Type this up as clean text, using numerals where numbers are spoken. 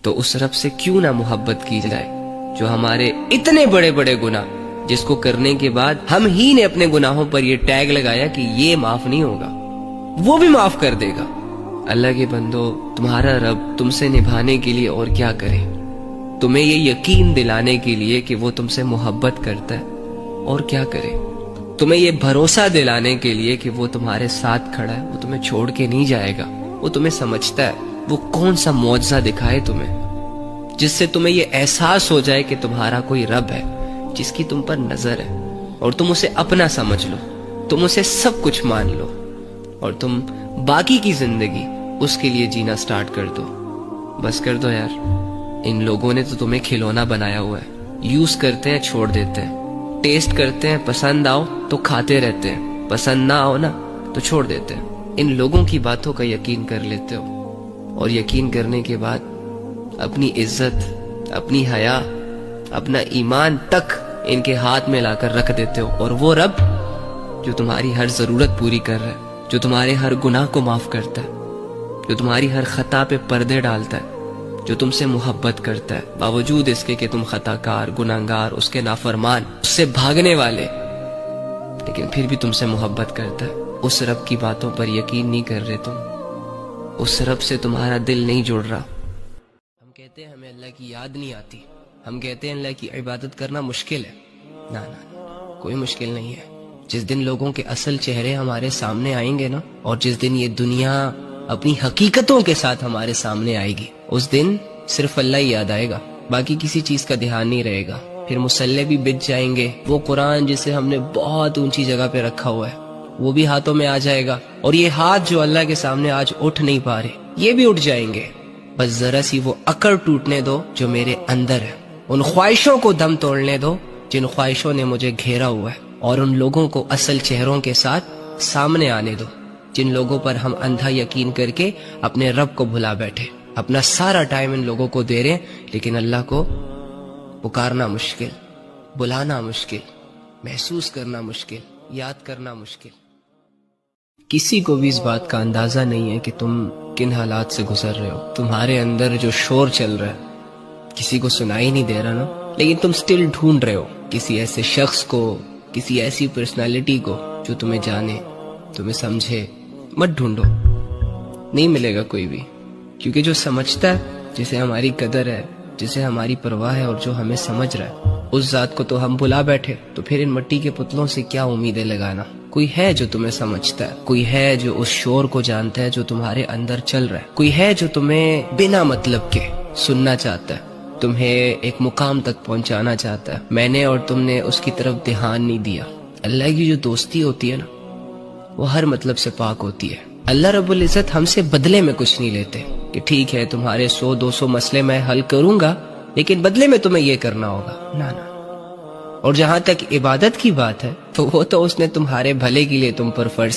تو اس رب سے کیوں نہ محبت کی جائے جو ہمارے اتنے بڑے بڑے گناہ، جس کو کرنے کے بعد ہم ہی نے اپنے گناہوں پر یہ ٹیگ لگایا کہ یہ معاف نہیں ہوگا، وہ بھی معاف کر دے گا۔ اللہ کے بندو، تمہارا رب تم سے نبھانے کے لیے اور کیا کرے؟ تمہیں یہ یقین دلانے کے لیے کہ وہ تم سے محبت کرتا ہے، اور کیا کرے؟ تمہیں یہ بھروسہ دلانے کے لیے کہ وہ تمہارے ساتھ کھڑا ہے، وہ تمہیں چھوڑ کے نہیں جائے گا، وہ تمہیں سمجھتا ہے۔ وہ کون سا معجزہ دکھائے تمہیں جس سے تمہیں یہ احساس ہو جائے کہ تمہارا کوئی رب ہے جس کی تم پر نظر ہے، اور تم اسے اپنا سمجھ لو، تم اسے سب کچھ مان لو، اور تم باقی کی زندگی اس کے لیے جینا سٹارٹ کر دو۔ بس کر دو یار، ان لوگوں نے تو تمہیں کھلونا بنایا ہوا ہے، یوز کرتے ہیں چھوڑ دیتے ہیں، ٹیسٹ کرتے ہیں، پسند آؤ تو کھاتے رہتے ہیں، پسند نہ آؤ نا تو چھوڑ دیتے ہیں۔ ان لوگوں کی باتوں کا یقین کر لیتے ہو، اور یقین کرنے کے بعد اپنی عزت، اپنی حیا، اپنا ایمان تک ان کے ہاتھ میں لا کر رکھ دیتے ہو۔ اور وہ رب جو تمہاری ہر ضرورت پوری کر رہا ہے، جو تمہارے ہر گناہ کو معاف کرتا ہے، جو تمہاری ہر خطا پہ پردے ڈالتا ہے، جو تم سے محبت کرتا ہے باوجود اس کے کہ تم خطا کار، گناہگار، اس کے نافرمان، اس سے بھاگنے والے، لیکن پھر بھی تم سے محبت کرتا ہے۔ اس رب کی باتوں پر یقین نہیں کر رہے تم، اس رب سے تمہارا دل نہیں جڑ رہا۔ ہم کہتے ہیں ہمیں اللہ کی یاد نہیں آتی، ہم کہتے ہیں اللہ کی عبادت کرنا مشکل ہے۔ نا نا، کوئی مشکل نہیں ہے۔ جس دن لوگوں کے اصل چہرے ہمارے سامنے آئیں گے نا، اور جس دن یہ دنیا اپنی حقیقتوں کے ساتھ ہمارے سامنے آئے گی، اس دن صرف اللہ ہی یاد آئے گا، باقی کسی چیز کا دھیان نہیں رہے گا۔ پھر مسلح بھی بچ جائیں گے، وہ قرآن جسے ہم نے بہت اونچی جگہ پہ رکھا ہوا ہے وہ بھی ہاتھوں میں آ جائے گا، اور یہ ہاتھ جو اللہ کے سامنے آج اٹھ نہیں پا رہے یہ بھی اٹھ جائیں گے۔ بس ذرا سی وہ اکڑ ٹوٹنے دو جو میرے اندر ہے، ان خواہشوں کو دم توڑنے دو جن خواہشوں نے مجھے گھیرا ہوا ہے، اور ان لوگوں کو اصل چہروں کے ساتھ سامنے آنے دو جن لوگوں پر ہم اندھا یقین کر کے اپنے رب کو بھلا بیٹھے، اپنا سارا ٹائم ان لوگوں کو دے رہے ہیں، لیکن اللہ کو پکارنا مشکل، بلانا مشکل، محسوس کرنا مشکل، یاد کرنا مشکل۔ کسی کو بھی اس بات کا اندازہ نہیں ہے کہ تم کن حالات سے گزر رہے ہو، تمہارے اندر جو شور چل رہا ہے کسی کو سنائی نہیں دے رہا نا، لیکن تم سٹل ڈھونڈ رہے ہو کسی ایسے شخص کو، کسی ایسی پرسنالٹی کو جو تمہیں جانے، تمہیں سمجھے۔ مت ڈھونڈو، نہیں ملے گا کوئی بھی، کیونکہ جو سمجھتا ہے، جسے ہماری قدر ہے، جسے ہماری پرواہ ہے، اور جو ہمیں سمجھ رہا ہے، اس ذات کو تو ہم بھلا بیٹھے، تو پھر ان مٹی کے پتلوں سے کیا امیدیں لگانا؟ کوئی ہے جو تمہیں سمجھتا ہے، کوئی ہے جو اس شور کو جانتا ہے جو تمہارے اندر چل رہا ہے، کوئی ہے جو تمہیں بنا مطلب کے سننا چاہتا ہے، تمہیں ایک مقام تک پہنچانا چاہتا ہے۔ میں نے اور تم نے اس کی طرف دھیان نہیں دیا۔ اللہ کی جو دوستی ہوتی ہے نا، وہ ہر مطلب سے پاک ہوتی ہے۔ اللہ رب العزت ہم سے بدلے میں کچھ نہیں لیتے کہ ٹھیک ہے تمہارے 100-200 مسئلے میں حل کروں گا، لیکن بدلے میں تمہیں یہ کرنا ہوگا، نا نا۔ اور جہاں تک عبادت کی بات ہے تو وہ تو اس نے تمہارے بھلے کے لیے تم پر فرض